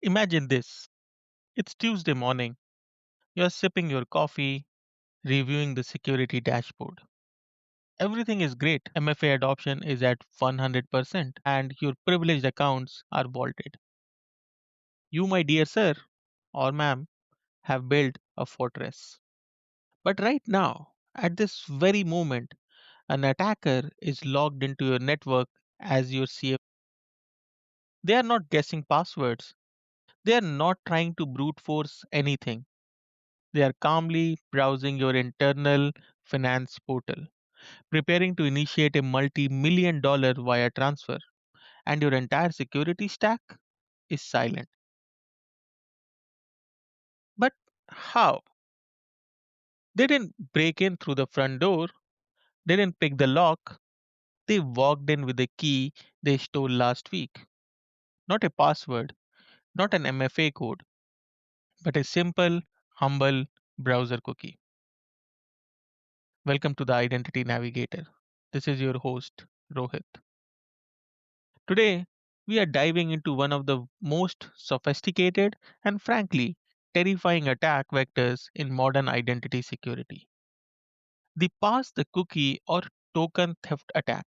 Imagine this. It's Tuesday morning. You're sipping your coffee, reviewing the security dashboard. Everything is great. MFA adoption is at 100%, and your privileged accounts are vaulted. You, my dear sir or ma'am, have built a fortress. But right now, at this very moment, an attacker is logged into your network as your CF. They are not guessing passwords. They are not trying to brute force anything. They are calmly browsing your internal finance portal, preparing to initiate a multi million-dollar wire transfer, and your entire security stack is silent. But how? They didn't break in through the front door, they didn't pick the lock, they walked in with a key they stole last week. Not a password, not an MFA code, but a simple, humble browser cookie. Welcome to the Identity Navigator. This is your host, Rohit. Today, we are diving into one of the most sophisticated and frankly terrifying attack vectors in modern identity security, the pass the cookie or token theft attack.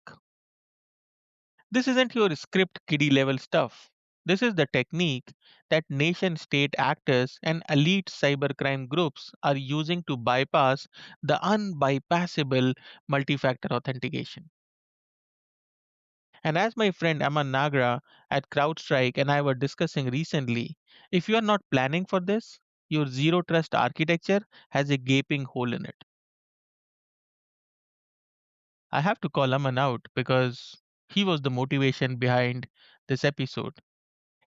This isn't your script kiddie level stuff. This is the technique that nation state actors and elite cybercrime groups are using to bypass the unbypassable multi factor authentication. And as my friend Aman Nagra at CrowdStrike and I were discussing recently, if you are not planning for this, your zero trust architecture has a gaping hole in it. I have to call Aman out because he was the motivation behind this episode.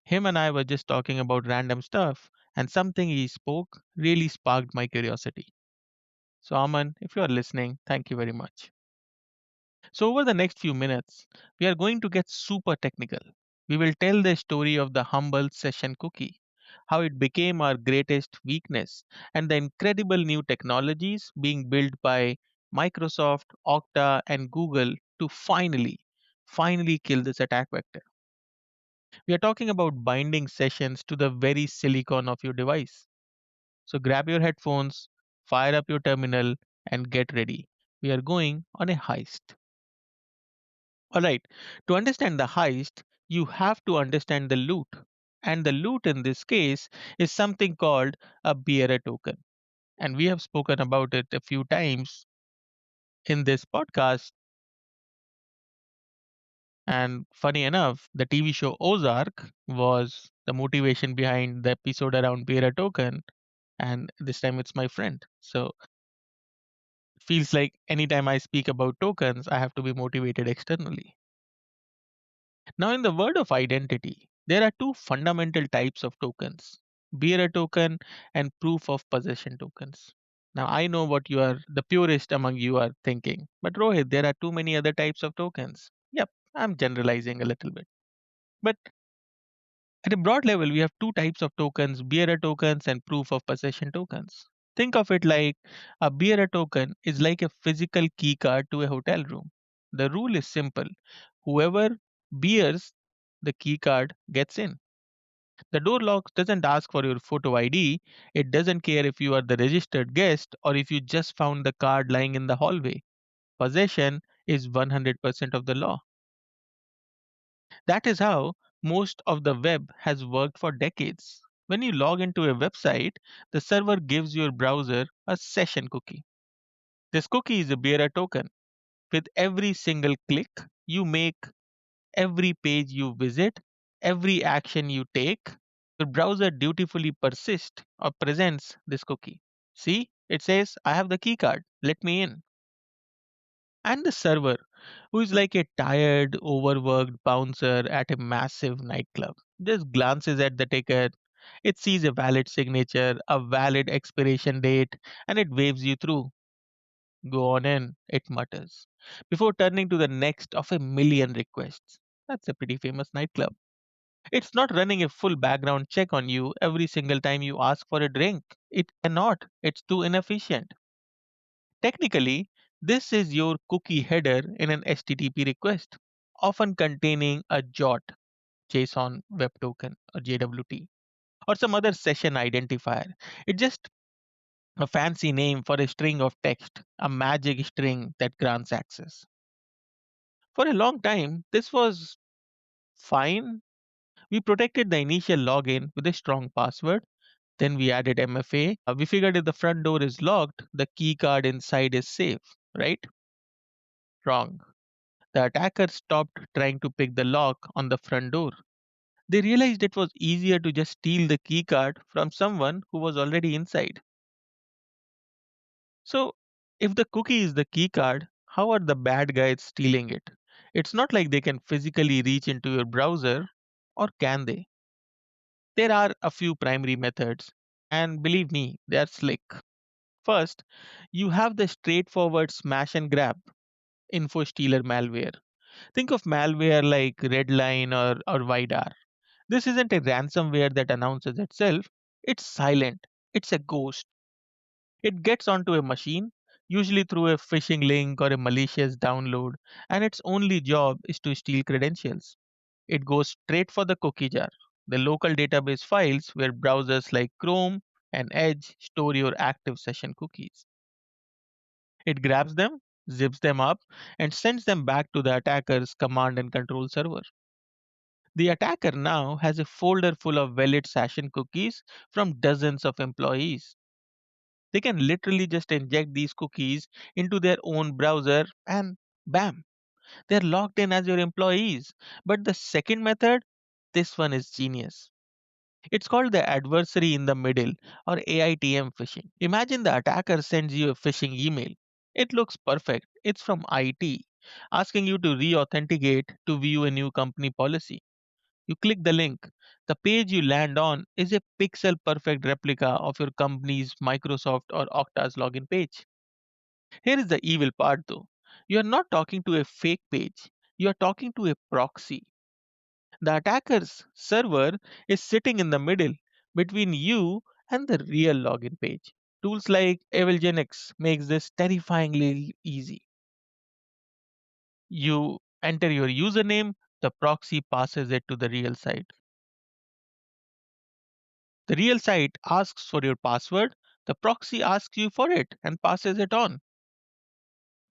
Him and I were just talking about random stuff, and something he spoke really sparked my curiosity. So, Aman, if you are listening, thank you very much. So, over the next few minutes, we are going to get super technical. We will tell the story of the humble session cookie, how it became our greatest weakness, and the incredible new technologies being built by Microsoft, Okta, and Google to finally kill this attack vector. We are talking about binding sessions to the very silicon of your device. So grab your headphones, fire up your terminal, and get ready. We are going on a heist. Alright, to understand the heist, you have to understand the loot. And the loot in this case is something called a bearer token. And we have spoken about it a few times in this podcast. And funny enough, the TV show Ozark was the motivation behind the episode around bearer token. And this time it's my friend. So it feels like anytime I speak about tokens, I have to be motivated externally. Now, in the world of identity, there are two fundamental types of tokens, bearer token and proof of possession tokens. Now, I know what you are, the purist among you are thinking, but Rohit, there are too many other types of tokens. Yep, I'm generalizing a little bit. But at a broad level, we have two types of tokens, bearer tokens and proof of possession tokens. Think of it like a bearer token is like a physical key card to a hotel room. The rule is simple. Whoever bears the key card gets in. The door lock doesn't ask for your photo ID. It doesn't care if you are the registered guest or if you just found the card lying in the hallway. Possession is 100% of the law. That is how most of the web has worked for decades. When you log into a website, the server gives your browser a session cookie. This cookie is a bearer token. With every single click you make, every page you visit, every action you take, your browser dutifully persists or presents this cookie. See, it says, I have the key card, let me in. And the server, who is like a tired, overworked bouncer at a massive nightclub, just glances at the ticket. It sees a valid signature, a valid expiration date, and it waves you through. Go on in, it mutters, before turning to the next of a million requests. That's a pretty famous nightclub. It's not running a full background check on you every single time you ask for a drink. It cannot, it's too inefficient. Technically, this is your cookie header in an HTTP request, often containing a JWT, JSON Web Token or JWT. or some other session identifier. It's just a fancy name for a string of text, a magic string that grants access. For a long time, this was fine. We protected the initial login with a strong password. Then we added MFA. We figured if the front door is locked, the key card inside is safe, right? Wrong. The attacker stopped trying to pick the lock on the front door. They realized it was easier to just steal the key card from someone who was already inside. So, if the cookie is the key card, how are the bad guys stealing it? It's not like they can physically reach into your browser, or can they? There are a few primary methods, and believe me, they are slick. First, you have the straightforward smash and grab infostealer malware. Think of malware like Redline or Vidar. This isn't a ransomware that announces itself, it's silent, it's a ghost. It gets onto a machine, usually through a phishing link or a malicious download, and its only job is to steal credentials. It goes straight for the cookie jar, the local database files where browsers like Chrome and Edge store your active session cookies. It grabs them, zips them up, and sends them back to the attacker's command and control server. The attacker now has a folder full of valid session cookies from dozens of employees. They can literally just inject these cookies into their own browser and bam, they're logged in as your employees. But the second method, this one is genius. It's called the adversary in the middle or AiTM phishing. Imagine the attacker sends you a phishing email. It looks perfect. It's from IT, asking you to re authenticate to view a new company policy. You click the link. The page you land on is a pixel perfect replica of your company's Microsoft or Okta's login page. Here is the evil part though. You are not talking to a fake page, you are talking to a proxy. The attacker's server is sitting in the middle between you and the real login page. Tools like Evilgenix makes this terrifyingly easy. You enter your username, the proxy passes it to the real site. The real site asks for your password, the proxy asks you for it and passes it on.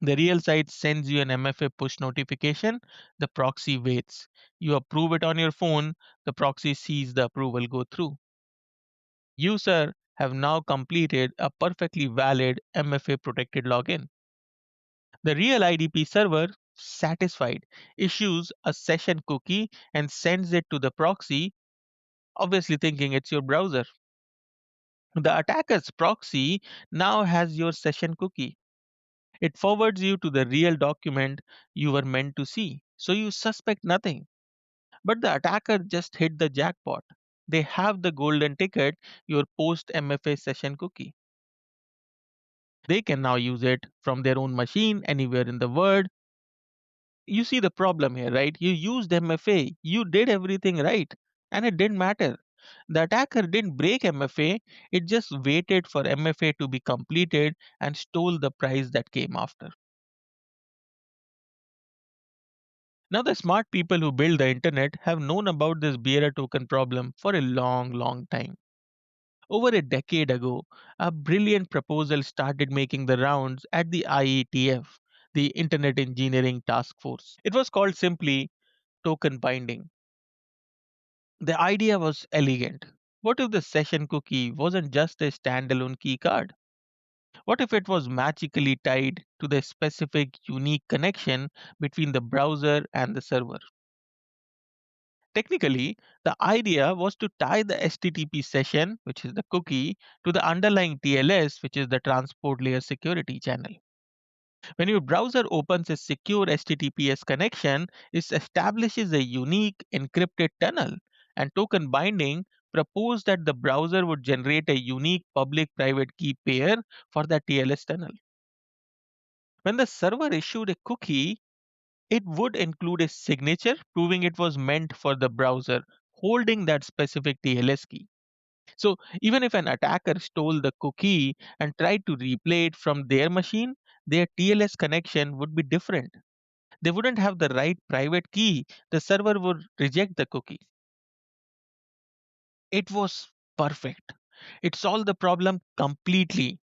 The real site sends you an MFA push notification, the proxy waits. You approve it on your phone, the proxy sees the approval go through. You, sir, have now completed a perfectly valid MFA protected login. The real IDP server, satisfied, issues a session cookie and sends it to the proxy, obviously thinking it's your browser. The attacker's proxy now has your session cookie. It forwards you to the real document you were meant to see, so you suspect nothing. But the attacker just hit the jackpot. They have the golden ticket, your post MFA session cookie. They can now use it from their own machine anywhere in the world. You see the problem here, right? You used MFA, you did everything right, and it didn't matter. The attacker didn't break MFA, it just waited for MFA to be completed and stole the prize that came after. Now, the smart people who build the internet have known about this bearer token problem for a long, long time. Over a decade ago, a brilliant proposal started making the rounds at the IETF, the Internet Engineering Task Force. It was called simply token binding. The idea was elegant. What if the session cookie wasn't just a standalone key card? What if it was magically tied to the specific unique connection between the browser and the server? Technically, the idea was to tie the HTTP session, which is the cookie, to the underlying TLS, which is the transport layer security channel. When your browser opens a secure HTTPS connection, it establishes a unique encrypted tunnel, and token binding proposed that the browser would generate a unique public private key pair for the TLS tunnel. When the server issued a cookie, it would include a signature proving it was meant for the browser holding that specific TLS key. So even if an attacker stole the cookie and tried to replay it from their machine, their TLS connection would be different. They wouldn't have the right private key. The server would reject the cookie. It was perfect. It solved the problem completely,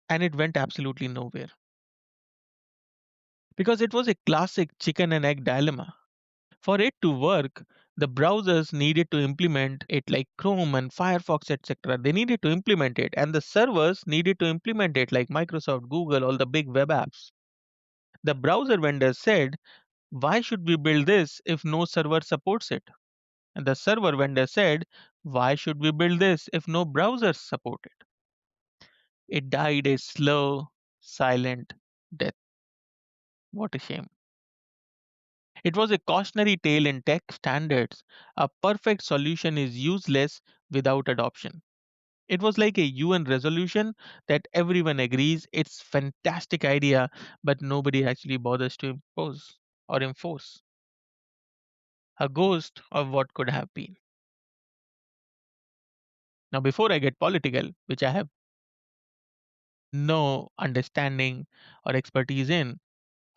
and it went absolutely nowhere. Because it was a classic chicken and egg dilemma. For it to work, the browsers needed to implement it like Chrome and Firefox, etc. They needed to implement it, and the servers needed to implement it like Microsoft, Google, all the big web apps. The browser vendors said, why should we build this if no server supports it? And the server vendor said, why should we build this if no browsers support it? It died a slow, silent death. What a shame. It was a cautionary tale in tech standards. A perfect solution is useless without adoption. It was like a UN resolution that everyone agrees it's fantastic idea, but nobody actually bothers to impose or enforce. A ghost of what could have been. Now, before I get political, which I have no understanding or expertise in,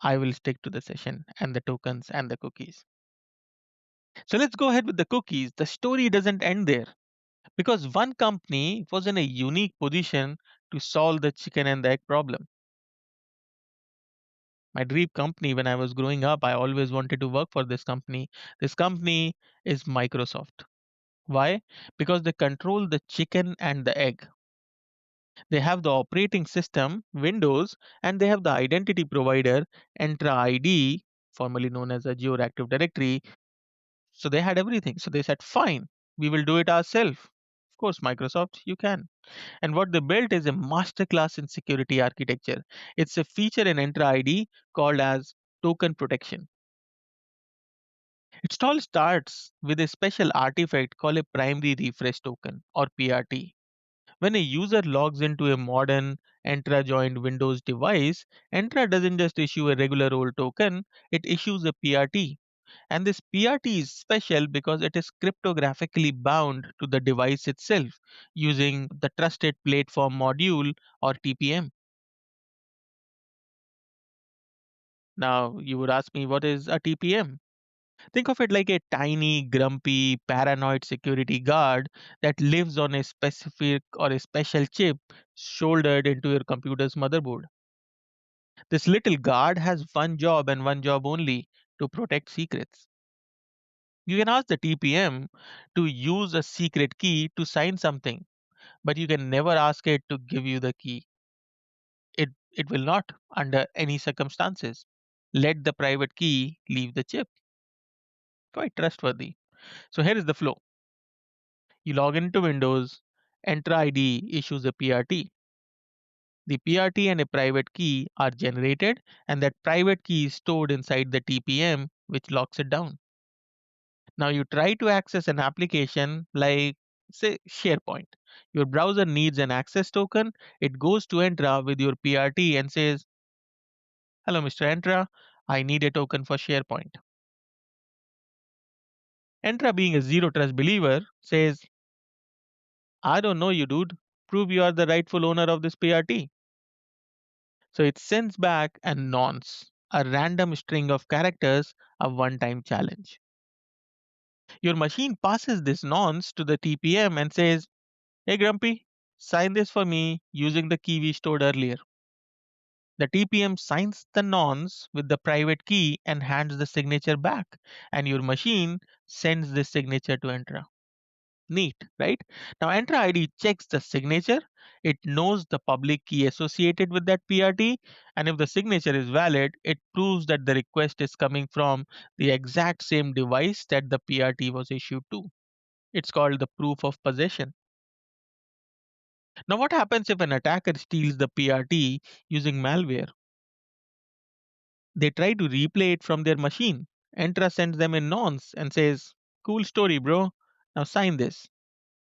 I will stick to the session and the tokens and the cookies. So let's go ahead with the cookies. The story doesn't end there because one company was in a unique position to solve the chicken and the egg problem. My dream company when I was growing up, I always wanted to work for this company. This company is Microsoft. Why? Because they control the chicken and the egg. They have the operating system, Windows, and they have the identity provider, Entra ID, formerly known as a Active Directory. So they had everything. So they said, fine, we will do it ourselves. Of course, Microsoft, you can. And what they built is a masterclass in security architecture. It's a feature in Entra ID called as token protection. It all starts with a special artifact called a primary refresh token or PRT. When a user logs into a modern Entra joined Windows device, Entra doesn't just issue a regular old token, it issues a PRT. And this PRT is special because it is cryptographically bound to the device itself using the Trusted Platform Module or TPM. Now, you would ask me, what is a TPM? Think of it like a tiny, grumpy, paranoid security guard that lives on a specific or a special chip shouldered into your computer's motherboard. This little guard has one job and one job only, to protect secrets. You can ask the TPM to use a secret key to sign something, but you can never ask it to give you the key. It will not, under any circumstances. Let the private key leave the chip. Quite trustworthy. So here is the flow. You log into Windows, Enter ID issues a PRT. The PRT and a private key are generated, and that private key is stored inside the TPM, which locks it down. Now you try to access an application like, say, SharePoint. Your browser needs an access token. It goes to Entra with your PRT and says, hello, Mr. Entra, I need a token for SharePoint. Entra, being a zero trust believer, says, I don't know you, dude. Prove you are the rightful owner of this PRT. So it sends back a nonce, a random string of characters, a one time challenge. Your machine passes this nonce to the TPM and says, hey Grumpy, sign this for me using the key we stored earlier. The TPM signs the nonce with the private key and hands the signature back, and your machine sends this signature to Entra. Neat, right? Now Entra ID checks the signature. It knows the public key associated with that PRT, and if the signature is valid, it proves that the request is coming from the exact same device that the PRT was issued to. It's called the proof of possession. Now, what happens if an attacker steals the PRT using malware? They try to replay it from their machine. Entra sends them a nonce and says, cool story, bro. Now sign this.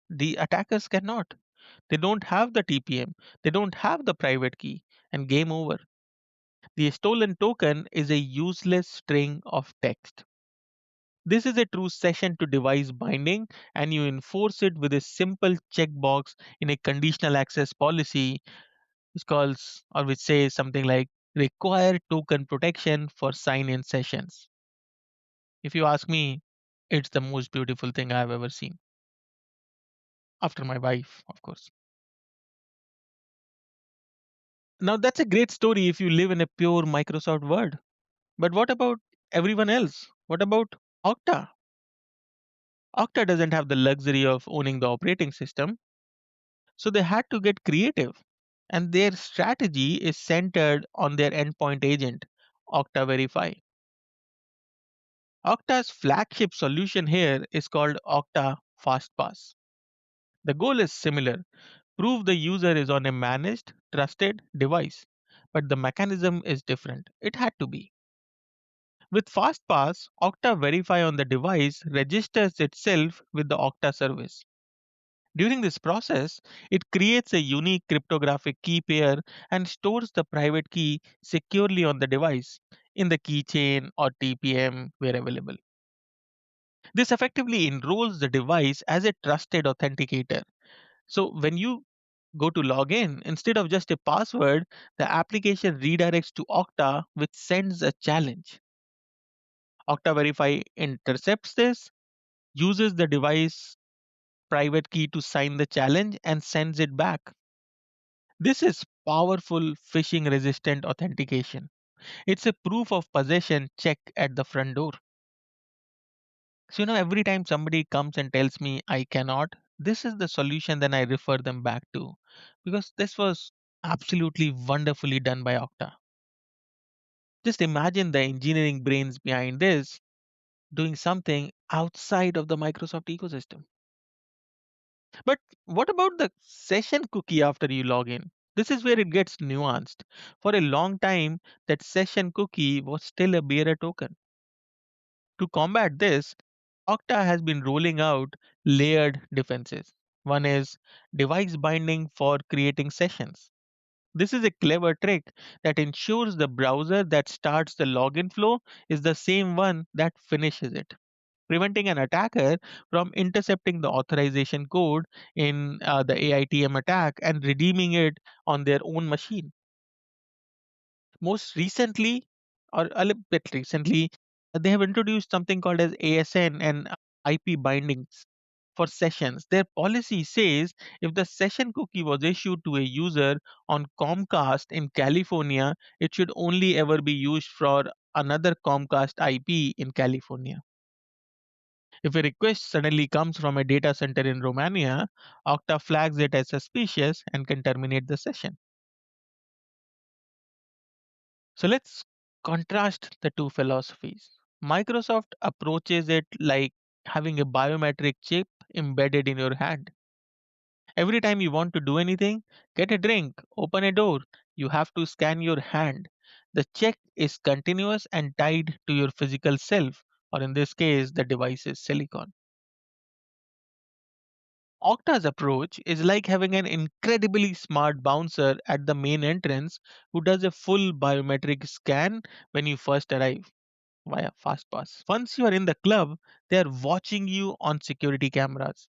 The attackers cannot. They don't have the TPM, they don't have the private key, and game over. The stolen token is a useless string of text. This is a true session to device binding, and you enforce it with a simple checkbox in a conditional access policy, which calls or which says something like require token protection for sign in sessions. If you ask me, it's the most beautiful thing I've ever seen. after my wife, of course. Now, that's a great story if you live in a pure Microsoft world. But what about everyone else? What about Okta? Okta doesn't have the luxury of owning the operating system, so they had to get creative. And their strategy is centered on their endpoint agent, Okta Verify. Okta's flagship solution here is called Okta FastPass. The goal is similar: prove the user is on a managed, trusted device. But the mechanism is different. It had to be. With FastPass, Okta Verify on the device registers itself with the Okta service. During this process, it creates a unique cryptographic key pair and stores the private key securely on the device in the keychain or TPM where available. This effectively enrolls the device as a trusted authenticator. So when you go to log in, instead of just a password, the application redirects to Okta, which sends a challenge. Okta Verify intercepts this, uses the device private key to sign the challenge, and sends it back. This is powerful phishing resistant authentication. It's a proof of possession check at the front door. So, every time somebody comes and tells me I cannot, this is the solution then I refer them back to, because this was absolutely wonderfully done by Okta. Just imagine the engineering brains behind this doing something outside of the Microsoft ecosystem. But what about the session cookie after you log in? This is where it gets nuanced. For a long time, that session cookie was still a bearer token. To combat this, Okta has been rolling out layered defenses. One is device binding for creating sessions. This is a clever trick that ensures the browser that starts the login flow is the same one that finishes it, preventing an attacker from intercepting the authorization code in the AiTM attack and redeeming it on their own machine. Most recently, or a little bit recently, they have introduced something called as ASN and IP bindings for sessions. Their policy says if the session cookie was issued to a user on Comcast in California, it should only ever be used for another Comcast IP in California. If a request suddenly comes from a data center in Romania, Okta flags it as suspicious and can terminate the session. So let's contrast the two philosophies. Microsoft approaches it like having a biometric chip embedded in your hand. Every time you want to do anything, get a drink, open a door, you have to scan your hand. The check is continuous and tied to your physical self, or in this case, the device's silicon. Okta's approach is like having an incredibly smart bouncer at the main entrance who does a full biometric scan when you first arrive via FastPass. Once you are in the club, they are watching you on security cameras,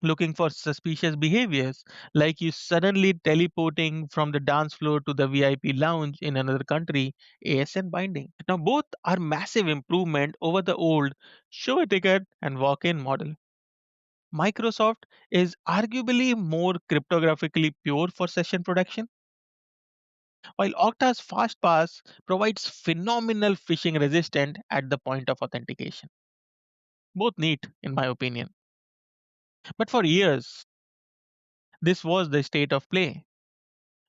looking for suspicious behaviors, like you suddenly teleporting from the dance floor to the VIP lounge in another country, ASN binding. Now, both are massive improvement over the old show a ticket and walk in model. Microsoft is arguably more cryptographically pure for session protection, while Okta's FastPass provides phenomenal phishing resistant at the point of authentication. Both neat, in my opinion. But for years, this was the state of play.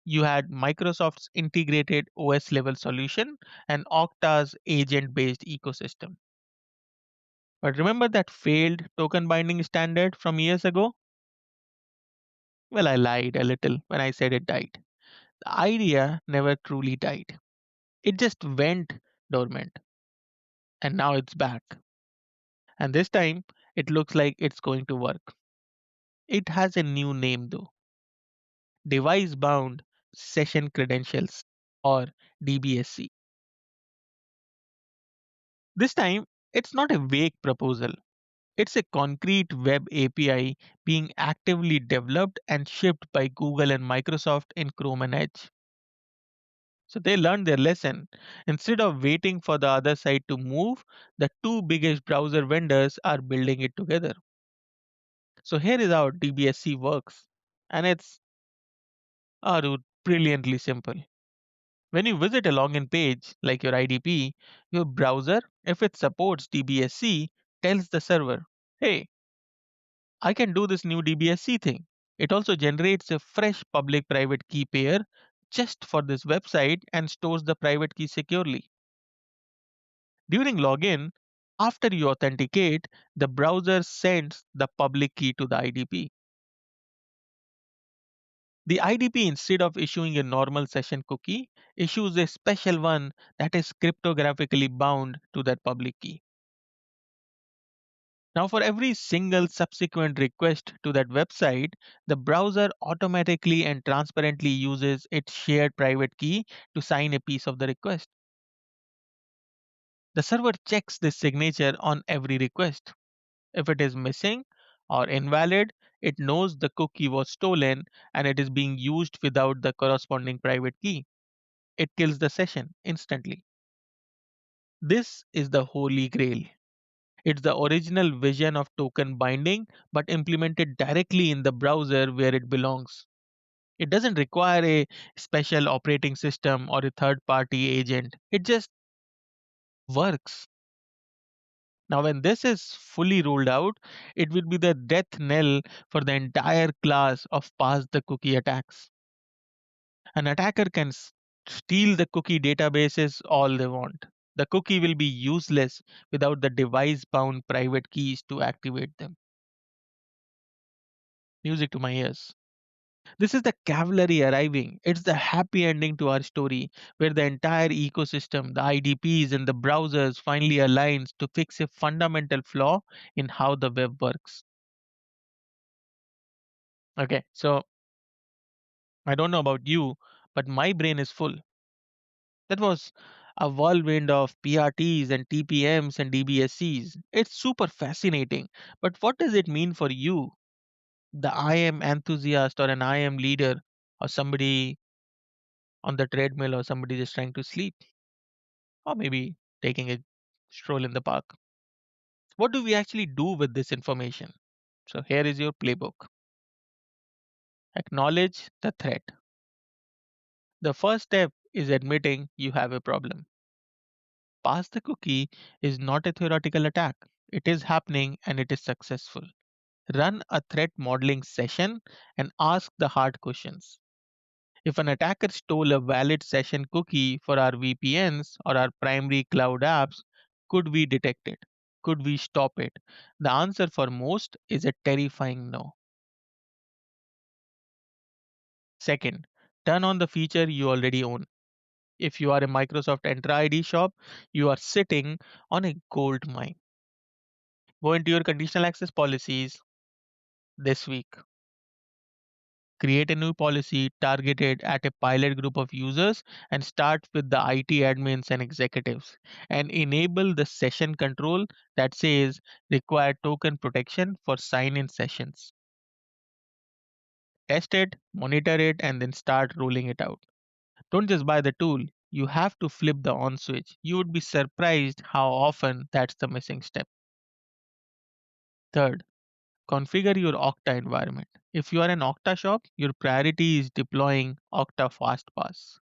You had Microsoft's integrated OS level solution and Okta's agent based ecosystem. But remember that failed token binding standard from years ago? Well, I lied a little when I said it died. The idea never truly died. It just went dormant, and now it's back. And this time, it looks like it's going to work. It has a new name though: device bound session credentials, or DBSC. This time, it's not a vague proposal. It's a concrete web API being actively developed and shipped by Google and Microsoft in Chrome and Edge. So they learned their lesson. Instead of waiting for the other side to move, the two biggest browser vendors are building it together. So here is how DBSC works, and it's dude, brilliantly simple. When you visit a login page like your IDP, your browser, if it supports DBSC, tells the server, hey, I can do this new DBSC thing. It also generates a fresh public private key pair just for this website and stores the private key securely. During login, after you authenticate, the browser sends the public key to the IDP. The IDP, instead of issuing a normal session cookie, issues a special one that is cryptographically bound to that public key. Now, for every single subsequent request to that website, the browser automatically and transparently uses its shared private key to sign a piece of the request. The server checks this signature on every request. If it is missing or invalid, it knows the cookie was stolen and it is being used without the corresponding private key. It kills the session instantly. This is the holy grail. It's the original vision of token binding, but implemented directly in the browser where it belongs. It doesn't require a special operating system or a third party agent. It just works. Now, when this is fully rolled out, it will be the death knell for the entire class of pass the cookie attacks. An attacker can steal the cookie databases all they want. The cookie will be useless without the device bound private keys to activate them. Music to my ears. This is the cavalry arriving. It's the happy ending to our story, where the entire ecosystem, the IDPs and the browsers finally aligns to fix a fundamental flaw in how the web works. Okay, so I don't know about you, but my brain is full. That was a whirlwind of PRTs and TPMs and DBSCs. It's super fascinating. But what does it mean for you, the IM enthusiast or an IM leader or somebody on the treadmill or somebody just trying to sleep or maybe taking a stroll in the park? What do we actually do with this information? So here is your playbook. Acknowledge the threat. The first step is admitting you have a problem. Pass the cookie is not a theoretical attack. It is happening and it is successful. Run a threat modeling session and ask the hard questions. If an attacker stole a valid session cookie for our VPNs or our primary cloud apps, could we detect it? Could we stop it? The answer for most is a terrifying no. Second, turn on the feature you already own. If you are a Microsoft Entra ID shop, you are sitting on a gold mine. Go into your conditional access policies this week. Create a new policy targeted at a pilot group of users and start with the IT admins and executives and enable the session control that says require token protection for sign in sessions. Test it, monitor it, and then start rolling it out. Don't just buy the tool, you have to flip the on switch. You would be surprised how often that's the missing step. Third, configure your Okta environment. If you are an Okta shop, your priority is deploying Okta FastPass.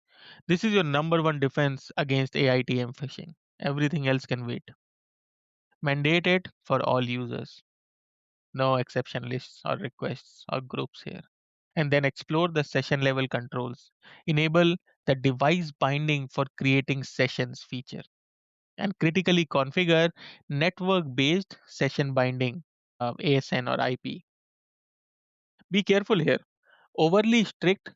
This is your number one defense against AiTM phishing. Everything else can wait. Mandate it for all users. No exception lists or requests or groups here. And then explore the session level controls. Enable the device binding for creating sessions feature. And critically configure network based session binding, ASN or IP. Be careful here. Overly strict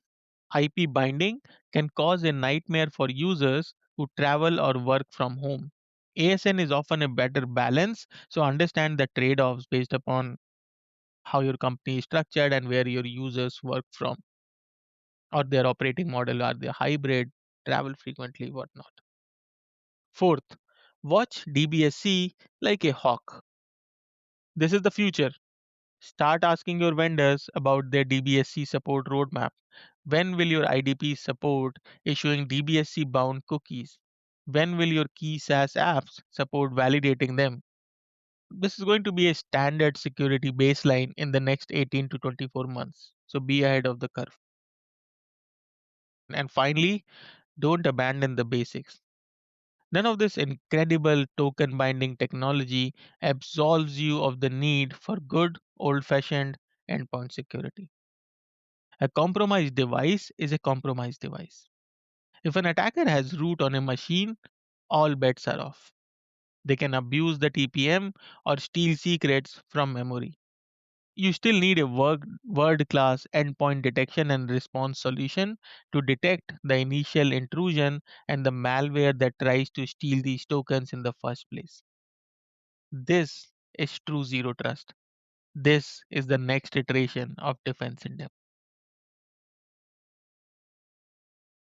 IP binding can cause a nightmare for users who travel or work from home. ASN is often a better balance, so understand the trade offs based upon how your company is structured and where your users work from, or their operating model, are they hybrid, travel frequently, whatnot. Fourth, watch DBSC like a hawk. This is the future. Start asking your vendors about their DBSC support roadmap. When will your IDP support issuing DBSC bound cookies? When will your key SaaS apps support validating them? This is going to be a standard security baseline in the next 18 to 24 months. So be ahead of the curve. And finally, don't abandon the basics. None of this incredible token binding technology absolves you of the need for good old fashioned endpoint security. A compromised device is a compromised device. If an attacker has root on a machine, all bets are off. They can abuse the TPM or steal secrets from memory. You still need a word class endpoint detection and response solution to detect the initial intrusion and the malware that tries to steal these tokens in the first place. This is true zero trust. This is the next iteration of defense in depth.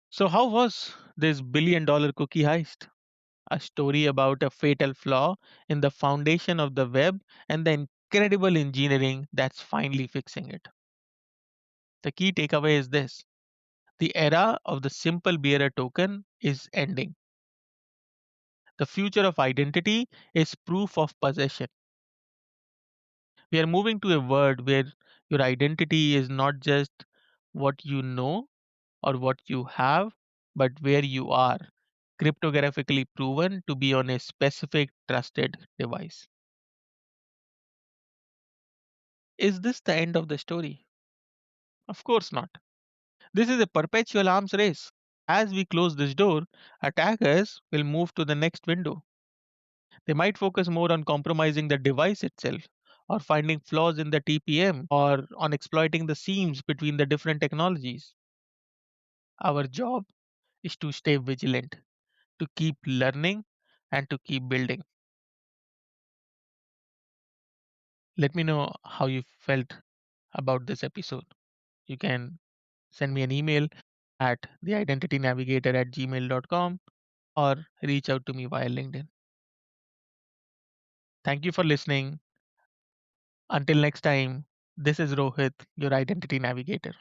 So, how was this $1 billion cookie heist? A story about a fatal flaw in the foundation of the web and the incredible engineering that's finally fixing it. The key takeaway is this: the era of the simple bearer token is ending. The future of identity is proof of possession. We are moving to a world where your identity is not just what you know or what you have, but where you are, cryptographically proven to be on a specific trusted device. Is this the end of the story? Of course not. This is a perpetual arms race. As we close this door, attackers will move to the next window. They might focus more on compromising the device itself, or finding flaws in the TPM, or on exploiting the seams between the different technologies. Our job is to stay vigilant, to keep learning, and to keep building. Let me know how you felt about this episode. You can send me an email at theidentitynavigator@gmail.com or reach out to me via LinkedIn. Thank you for listening. Until next time, this is Rohit, your identity navigator.